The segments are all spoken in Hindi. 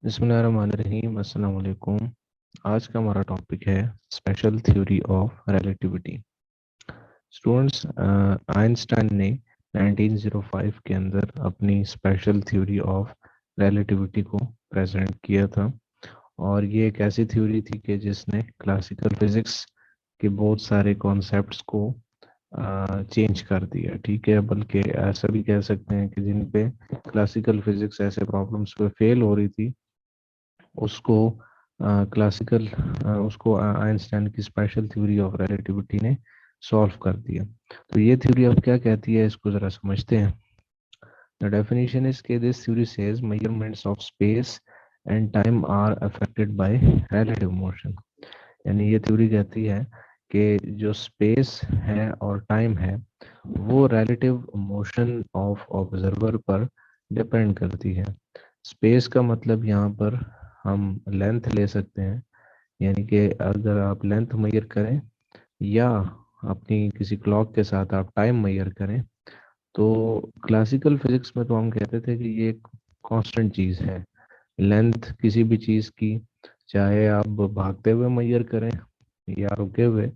बिस्मिल्लाहिर्रहमानिर्रहीम। अस्सलाम वालेकुम। आज का हमारा टॉपिक है special theory of relativity. Students, Einstein ने 1905 के अंदर अपनी स्पेशल थ्योरी ऑफ रिलेटिविटी को प्रेजेंट किया था। और ये एक ऐसी थ्योरी थी कि जिसने क्लासिकल फिजिक्स के बहुत सारे कॉन्सेप्ट्स को चेंज कर दिया। ठीक है, बल्कि ऐसा भी कह सकते हैं कि जिन पे क्लासिकल फिजिक्स ऐसे प्रॉब्लम्स पे फेल हो रही थी, उसको क्लासिकल उसको आइंस्टाइन की स्पेशल थ्योरी ऑफ रिलेटिविटी ने सॉल्व कर दिया। तो ये थ्योरी अब क्या कहती है, इसको ज़रा समझते हैं। द डेफिनेशन इज के this theory says measurements of space and time are affected by relative motion. यानी ये थ्योरी कहती है कि जो स्पेस है और टाइम है वो रिलेटिव मोशन ऑफ ऑब्जर्वर पर डिपेंड करती है। स्पेस का मतलब यहाँ पर हम लेंथ ले सकते हैं, यानी कि अगर आप लेंथ मेजर करें या अपनी किसी क्लॉक के साथ आप टाइम मेजर करें, तो क्लासिकल फिजिक्स में तो हम कहते थे कि ये एक कांस्टेंट चीज़ है। लेंथ किसी भी चीज़ की, चाहे आप भागते हुए मेजर करें या रुके हुए,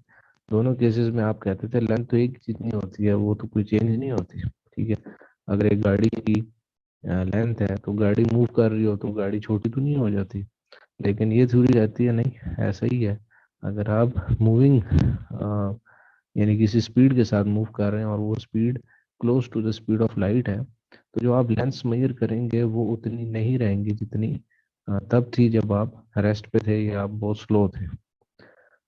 दोनों केसेस में आप कहते थे लेंथ तो एक चीज नहीं होती है, वो तो कोई चेंज नहीं होती। ठीक है, अगर एक गाड़ी की लेंथ है तो गाड़ी मूव कर रही हो तो गाड़ी छोटी तो नहीं हो जाती। लेकिन ये थ्योरी रहती है नहीं, ऐसा ही है। अगर आप मूविंग यानी किसी स्पीड के साथ मूव कर रहे हैं और वो speed close to the speed of light है, तो जो आप लेंथ मेजर करेंगे वो उतनी नहीं रहेंगी जितनी तब थी जब आप रेस्ट पे थे या आप बहुत स्लो थे।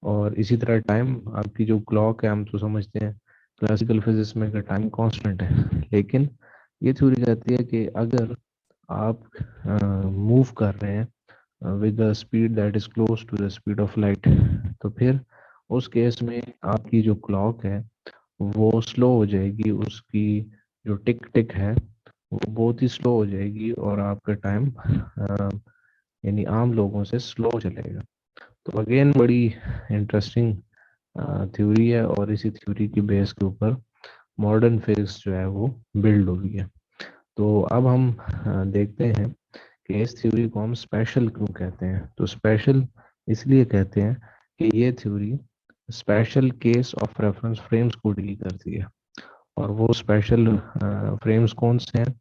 और इसी तरह टाइम, आपकी जो क्लॉक है, हम तो समझते हैं क्लासिकल फिजिक्स में कि टाइम कांस्टेंट है, लेकिन ये थ्योरी कहती है कि अगर आप मूव कर रहे हैं with the speed that is close to the speed of light, तो फिर उस केस में आपकी जो क्लॉक है वो स्लो हो जाएगी, उसकी जो टिक टिक है वो बहुत ही स्लो हो जाएगी और आपका टाइम यानी आम लोगों से स्लो चलेगा। तो अगेन बड़ी इंटरेस्टिंग थ्योरी है और इसी थ्योरी की बेस के ऊपर मॉडर्न फिजिक्स जो है वो बिल्ड हुई है। तो अब हम देखते हैं कि इस थ्योरी को हम स्पेशल क्यों कहते हैं। तो स्पेशल इसलिए कहते हैं कि ये theory special case of reference frames को डील करती है। और वो स्पेशल फ्रेम्स कौन से हैं,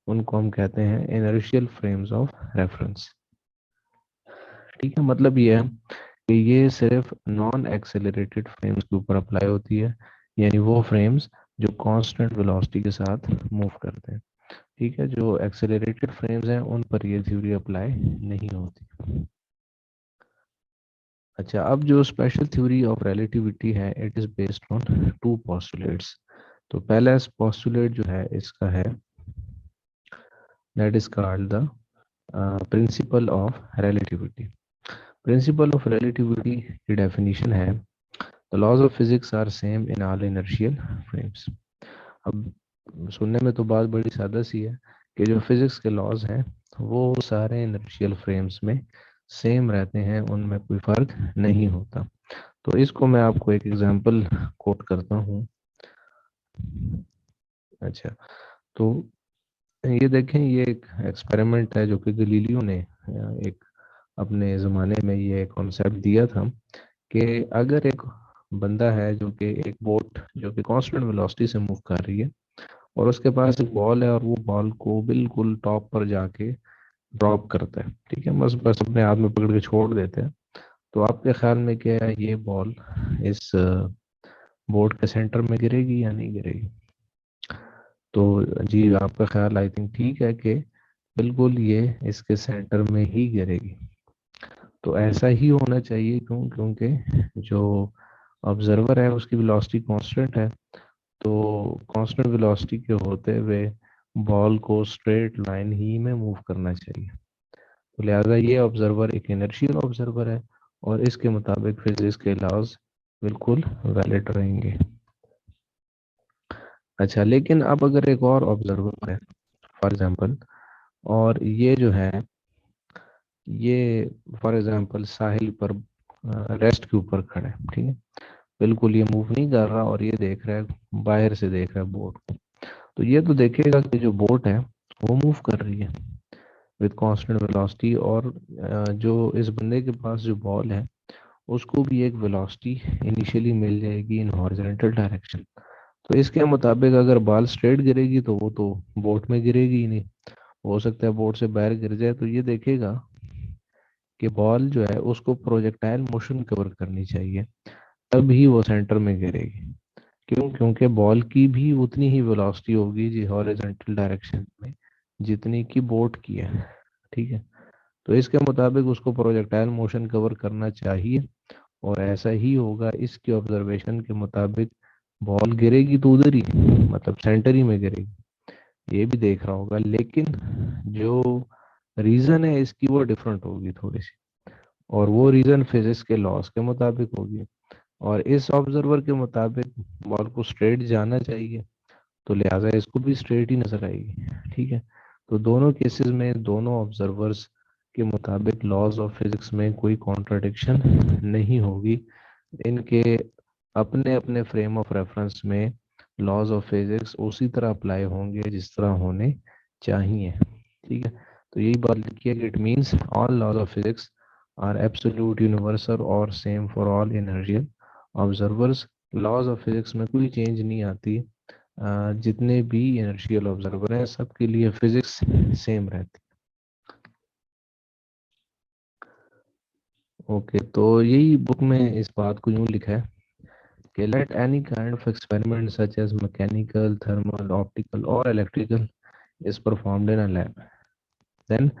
उनको हम कहते हैं इनर्शियल फ्रेम्स ऑफ रेफरेंस। ठीक है, मतलब ये है कि ये सिर्फ नॉन एक्सेलरेटेड फ्रेम्स के ऊपर अप्लाई होती है, यानी वो फ्रेम्स जो कांस्टेंट वेलोसिटी के साथ मूव करते हैं। ठीक है, जो एक्सेलरेटेड फ्रेम्स हैं उन पर ये थ्योरी अप्लाई नहीं होती। अच्छा, अब जो स्पेशल थ्योरी ऑफ रिलेटिविटी है, it is based on two postulates. तो पहला पोस्टुलेट जो है इसका है, that is called the principle of relativity. Principle of relativity की डेफिनेशन है, the laws of physics are same in all inertial frames. अब सुनने में तो बात बड़ी सादा सी है कि जो फिजिक्स के लॉज हैं वो सारे इनर्शियल फ्रेम्स में सेम रहते हैं, उनमें कोई फर्क नहीं होता। तो इसको मैं आपको एक एग्जांपल कोट करता हूँ। अच्छा, तो ये देखें, ये एक एक्सपेरिमेंट है जो कि गलीलियो ने एक अपने ज़माने में ये कॉन्सेप्ट दिया था कि अगर एक बंदा है जो कि एक बोट जो कि कांस्टेंट वेलोसिटी से मूव कर रही है और उसके पास एक बॉल है और वो बॉल को बिल्कुल टॉप पर जाके ड्रॉप करता है। ठीक है, बस बस अपने हाथ में पकड़ के छोड़ देते हैं। तो आपके ख्याल में क्या है, ये बॉल इस बोट के सेंटर में गिरेगी या नहीं गिरेगी? तो जी, आपका ख्याल आई थिंक ठीक है कि बिल्कुल ये इसके सेंटर में ही गिरेगी। तो ऐसा ही होना चाहिए, क्योंकि जो ऑब्जर्वर है उसकी वेलोसिटी कांस्टेंट है। तो कांस्टेंट वेलोसिटी के होते हुए बॉल को स्ट्रेट लाइन ही में मूव करना चाहिए। तो लिहाजा ये ऑब्जर्वर एक इनर्शियल ऑब्जर्वर है और इसके मुताबिक फिजिक्स के लॉज बिल्कुल वैलिड रहेंगे। अच्छा, लेकिन अब अगर एक और ऑब्जर्वर है, फॉर एग्जांपल, और ये जो है, ये फॉर एग्जांपल साहिल पर रेस्ट के ऊपर खड़ा है। ठीक है, बिल्कुल ये मूव नहीं कर रहा और ये देख रहा है, बाहर से देख रहा है बोट को। तो ये तो देखेगा कि जो बोट है वो मूव कर रही है। विद कांस्टेंट वेलोसिटी, और जो इस बंदे के पास जो बॉल है उसको भी एक वेलोसिटी इनिशियली मिल जाएगी इन हॉरिजॉन्टल डायरेक्शन। तो इसके मुताबिक अगर बॉल स्ट्रेट गिरेगी तो वो तो बोट में गिरेगी ही नहीं, हो सकता है बोट से बाहर गिर जाए। तो ये देखेगा कि बॉल जो है उसको प्रोजेक्टाइल मोशन कवर करनी चाहिए, तभी वो सेंटर में गिरेगी। क्यों? क्योंकि बॉल की भी उतनी ही वेलोसिटी होगी जी हॉरिजॉन्टल डायरेक्शन में जितनी की बोट की है। ठीक है, तो इसके मुताबिक उसको प्रोजेक्टाइल मोशन कवर करना चाहिए, और ऐसा ही होगा। इसके ऑब्जर्वेशन के मुताबिक बॉल गिरेगी तो उधर ही, मतलब सेंटर ही में गिरेगी, ये भी देख रहा होगा। लेकिन जो रीजन है इसकी वो डिफरेंट होगी थोड़ी सी, और वो रीजन फिजिक्स के लॉस के मुताबिक होगी। और इस ऑब्जर्वर के मुताबिक बॉल को स्ट्रेट जाना चाहिए, तो लिहाजा इसको भी स्ट्रेट ही नजर आएगी। ठीक है, तो दोनों केसेस में दोनों ऑब्जर्वर्स के मुताबिक लॉज ऑफ फिजिक्स में कोई कॉन्ट्राडिक्शन नहीं होगी। इनके अपने अपने फ्रेम ऑफ रेफरेंस में लॉज ऑफ फिजिक्स उसी तरह अप्लाई होंगे जिस तरह होने चाहिए। ठीक है, तो यही बात लिखी है कि it means all laws of physics are absolute universal और same for all inertial observers. Laws of physics में कोई चेंज नहीं आती, जितने भी इनर्शियल ऑब्जर्वर हैं सबके लिए फिजिक्स सेम रहती। ओके, तो यही बुक में इस बात को यूं लिखा है कि let any kind of experiment such as mechanical, thermal, optical or electrical is performed in a lab, then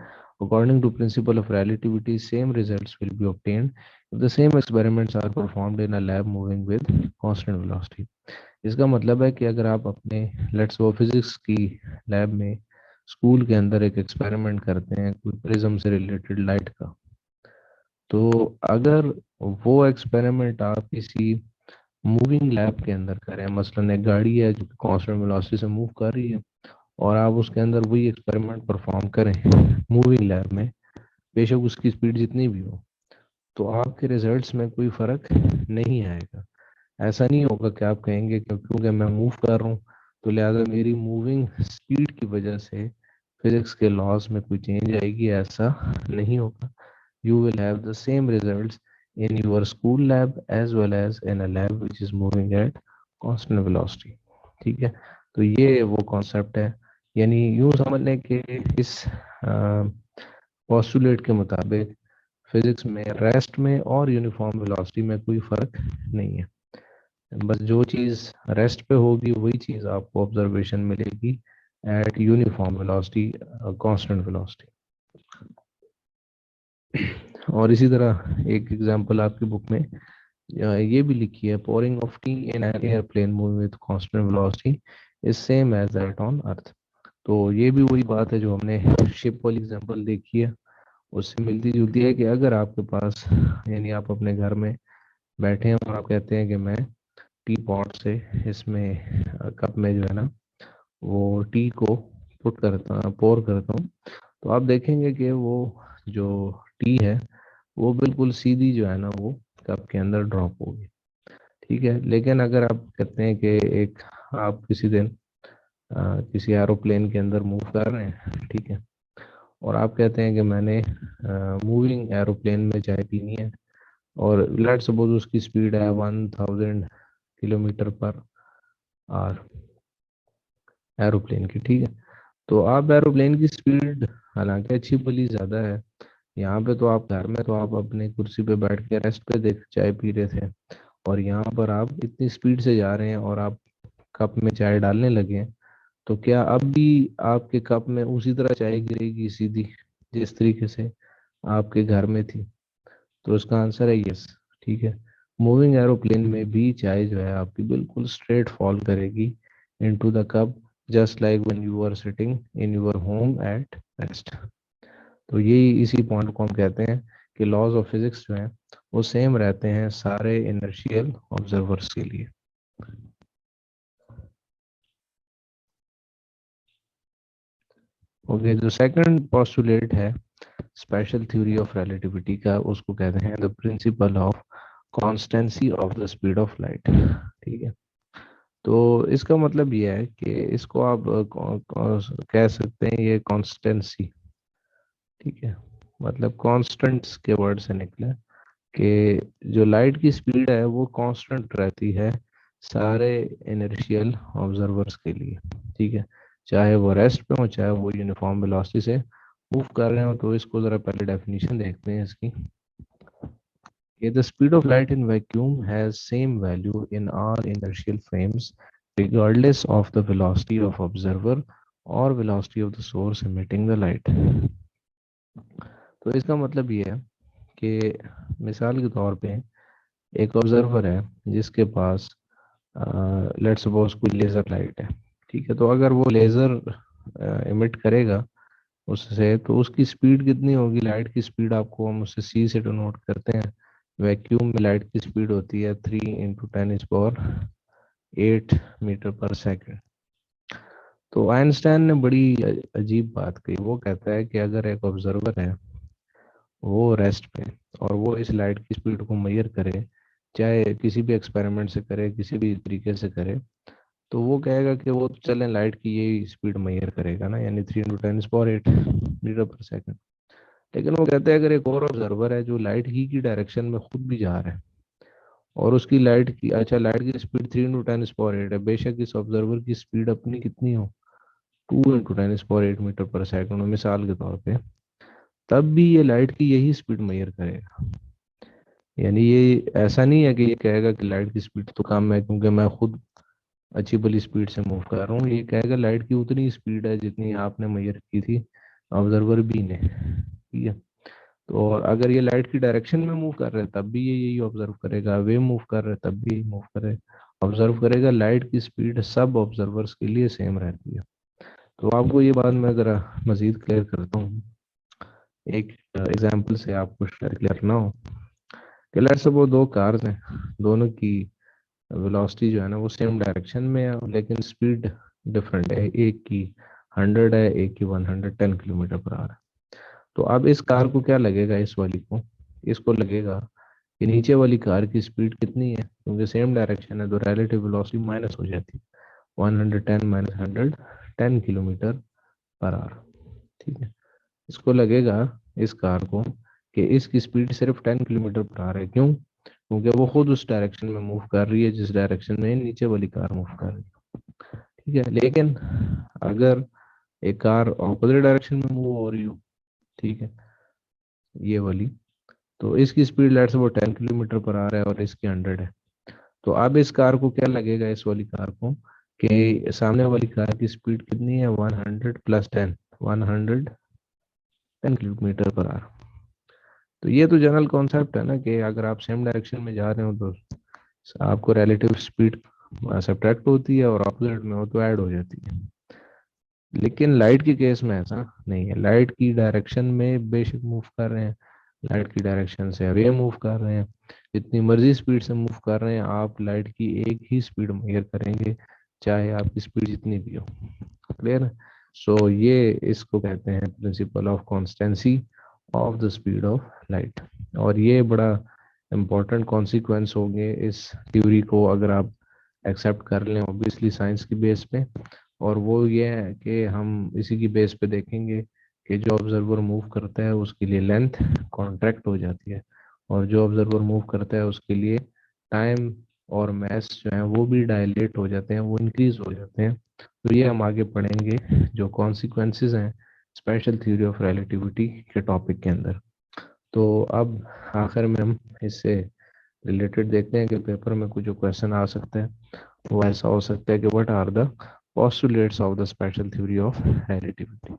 according to principle of relativity same results will be obtained if the same experiments are performed in a lab moving with constant velocity। इसका मतलब है कि अगर आप अपने लेट्स सपोज फिजिक्स की लैब में स्कूल के अंदर एक एक्सपेरिमेंट करते हैं कोई प्रिज्म से रिलेटेड लाइट का, तो अगर वो एक्सपेरिमेंट आप किसी मूविंग लैब के अंदर करें, मसलन एक गाड़ी है जो कांस्टेंट वेलोसिटी से मूव कर रही है, और आप उसके अंदर वही एक्सपेरिमेंट परफॉर्म करें मूविंग लैब में, बेशक उसकी स्पीड जितनी भी हो, तो आपके रिजल्ट्स में कोई फर्क नहीं आएगा। ऐसा नहीं होगा कि आप कहेंगे क्योंकि मैं मूव कर रहा हूँ तो लिहाजा मेरी मूविंग स्पीड की वजह से फिजिक्स के लॉज में कोई चेंज आएगी, ऐसा नहीं होगा। you will have the same results in your school lab as well as in a lab which is moving at constant velocity। ठीक है, तो ये वो कॉन्सेप्ट है। यानी यूं समझ लें कि इस पोस्टुलेट के मुताबिक फिजिक्स में रेस्ट में और यूनिफॉर्म वेलोसिटी में कोई फर्क नहीं है, बस जो चीज़ रेस्ट पे होगी वही चीज़ आपको ऑब्जर्वेशन मिलेगी eight uniform velocity, constant velocity. और इसी तरह एक एग्जांपल आपकी बुक में ये भी लिखी है, pouring of tea in an airplane moving with constant velocity is same as that on earth. तो ये भी वही बात है जो हमने शिप वाली एग्जांपल देखी है, उससे मिलती जुलती है कि अगर आपके पास, यानी आप अपने घर में बैठे हैं और आप कहते हैं कि मैं टी पॉट से इसमें कप में जो है ना वो टी को पुट करता पोर करता हूँ, तो आप देखेंगे कि वो जो टी है वो बिल्कुल सीधी जो है ना वो कप के अंदर ड्रॉप होगी। ठीक है, लेकिन अगर आप कहते हैं कि एक आप किसी दिन किसी एरोप्लेन के अंदर मूव कर रहे हैं, ठीक है, और आप कहते हैं कि मैंने मूविंग एरोप्लेन में चाय पीनी है, और लेट्स सपोज उसकी स्पीड है 1000 किलोमीटर पर आवर एरोप्लेन की। ठीक है, तो आप एरोप्लेन की स्पीड हालांकि अच्छी भली ज़्यादा है, यहाँ पे तो आप घर में तो आप अपने कुर्सी पे बैठ के रेस्ट पे देख चाय पी रहे थे, और यहाँ पर आप इतनी स्पीड से जा रहे हैं और आप कप में चाय डालने लगे हैं, तो क्या अब भी आपके कप में उसी तरह चाय गिरेगी सीधी जिस तरीके से आपके घर में थी? तो इसका आंसर है यस। ठीक है, मूविंग एरोप्लेन में भी चाय जो है आपकी बिल्कुल स्ट्रेट फॉल करेगी into the cup, just like when you are sitting in your home at rest. तो यही इसी पॉइंट को हम कहते हैं कि लॉज ऑफ फिजिक्स जो हैं वो सेम रहते हैं सारे इनर्शियल ऑब्जर्वर्स के लिए। ओके, जो सेकंड पोस्टुलेट है स्पेशल थ्योरी ऑफ रिलेटिविटी का, उसको कहते हैं the principle of constituency of the speed of light. ठीक है, तो इसका मतलब ये है कि इसको आप कह सकते हैं ये कॉन्स्टेंसी ठीक है, मतलब कांस्टेंट्स के वर्ड से निकला कि जो लाइट की स्पीड है वो कांस्टेंट रहती है सारे इनर्शियल ऑब्जर्वर्स के लिए। ठीक है, चाहे वो रेस्ट पे हो चाहे वो यूनिफॉर्म वेलोसिटी से मूव कर रहे हो। तो इसको जरा पहले डेफिनेशन देखते हैं इसकी कि the speed of light in vacuum has same value in all inertial frames regardless of the velocity of observer or velocity of the source emitting the light। तो इसका मतलब ये है कि मिसाल के तौर पे एक ऑब्जर्वर है जिसके पास लेट्स सपोज कोई लेजर लाइट है। ठीक है, तो अगर वो लेजर इमिट करेगा उससे, तो उसकी स्पीड कितनी होगी? लाइट की स्पीड आपको हम उससे सी से डिनोट करते हैं। वैक्यूम में लाइट की स्पीड होती है 3 × 10⁸ तो आइंस्टाइन ने बड़ी अजीब बात कही। वो कहता है कि अगर एक ऑब्जर्वर है वो रेस्ट पे और वो इस लाइट की स्पीड को मेजर करे, चाहे किसी भी एक्सपेरिमेंट से करे किसी भी तरीके से करे, तो वो कहेगा कि वो तो चले लाइट की यही स्पीड मेजर करेगा ना, यानी 3 × 10⁸मीटर पर सेकंड। लेकिन वो कहते हैं अगर एक और ऑब्जर्वर है जो लाइट ही की डायरेक्शन में खुद भी जा रहा है और उसकी लाइट की लाइट की स्पीड 3 × 10⁸ है, बेशक इस ऑब्जर्वर की स्पीड अपनी कितनी हो 2 × 10⁸मीटर पर सेकंड, मिसाल के तौर पे, तब भी ये लाइट की यही स्पीड मेजर करेगा। यानी ये ऐसा नहीं है कि ये कहेगा कि लाइट की स्पीड तो कम है क्योंकि मैं खुद अच्छी भली स्पीड से मूव कर रहा हूँ। ये कहेगा लाइट की उतनी स्पीड है जितनी आपने मेजर की थी ऑब्जर्वर बी ने। ठीक है, तो और अगर ये लाइट की डायरेक्शन में मूव कर रहे हैं तब भी ये यही ऑब्जर्व करेगा, वे मूव कर रहे हैं तब भी यही मूव करे ऑब्जर्व करेगा। लाइट की स्पीड सब ऑब्जर्वर्स के लिए सेम रहती है। तो आपको ये बात मैं ज़रा मजीद क्लियर करता हूँ एक एग्जांपल से, आपको शायद क्लियर ना हो कि लेट्स सपोज दो कार्स हैं, दोनों की वेलोसिटी जो है ना वो सेम डायरेक्शन में है लेकिन स्पीड डिफरेंट है। एक की 100 है, एक की 110 km/h है। तो अब इस कार को क्या लगेगा, इस वाली को, इसको लगेगा कि नीचे वाली कार की स्पीड कितनी है, क्योंकि सेम डायरेक्शन है तो रिलेटिव वेलोसिटी माइनस हो जाती है। 110 माइनस 100 10 km/h। ठीक है, इसको लगेगा इस कार को कि इसकी स्पीड सिर्फ 10 km/h है। क्यों? क्योंकि वो खुद उस डायरेक्शन में मूव कर रही है जिस डायरेक्शन में नीचे वाली कार मूव कर रही है। ठीक है, लेकिन अगर एक कार ऑपोजिट डायरेक्शन में मूव हो रही हो, ठीक है, ये वाली, तो इसकी स्पीड लेट्स वो 10 km/h है और इसकी 100 है। तो अब इस कार को क्या लगेगा, इस वाली कार को, कि सामने वाली कार की स्पीड कितनी है 100 प्लस 10, 110 km/h। तो ये तो जनरल कॉन्सेप्ट है ना कि अगर आप सेम डायरेक्शन में जा रहे हो तो आपको रिलेटिव स्पीड सब्ट्रैक्ट होती है और ऑपोजिट में हो तो ऐड हो जाती है। लेकिन लाइट के केस में ऐसा नहीं है। लाइट की डायरेक्शन में बेशक मूव कर रहे हैं, लाइट की डायरेक्शन से वे मूव कर रहे हैं, जितनी मर्जी स्पीड से मूव कर रहे हैं, आप लाइट की एक ही स्पीड मेजर करेंगे चाहे आपकी स्पीड जितनी भी हो। क्लियर है? सो ये इसको कहते हैं principle of constituency of the speed of light. और ये बड़ा इम्पोर्टेंट कॉन्सिक्वेंस होंगे इस थ्योरी को अगर आप एक्सेप्ट कर लें ऑब्वियसली साइंस की बेस पे। और वो ये है कि हम इसी की बेस पे देखेंगे कि जो ऑब्जर्वर मूव करता है उसके लिए लेंथ कॉन्ट्रैक्ट हो जाती है और जो ऑब्जर्वर मूव करता है उसके लिए टाइम और मास जो है वो भी डायलेट हो जाते हैं, वो इंक्रीज हो जाते हैं। तो ये हम आगे पढ़ेंगे जो कॉन्सिक्वेंसेस हैं स्पेशल थ्योरी ऑफ रिलेटिविटी के टॉपिक के अंदर। तो अब आखिर में हम इससे रिलेटेड देखते हैं कि पेपर में कुछ जो क्वेश्चन आ सकते हैं वो ऐसा हो सकता है कि what are the postulates of the special theory of relativity।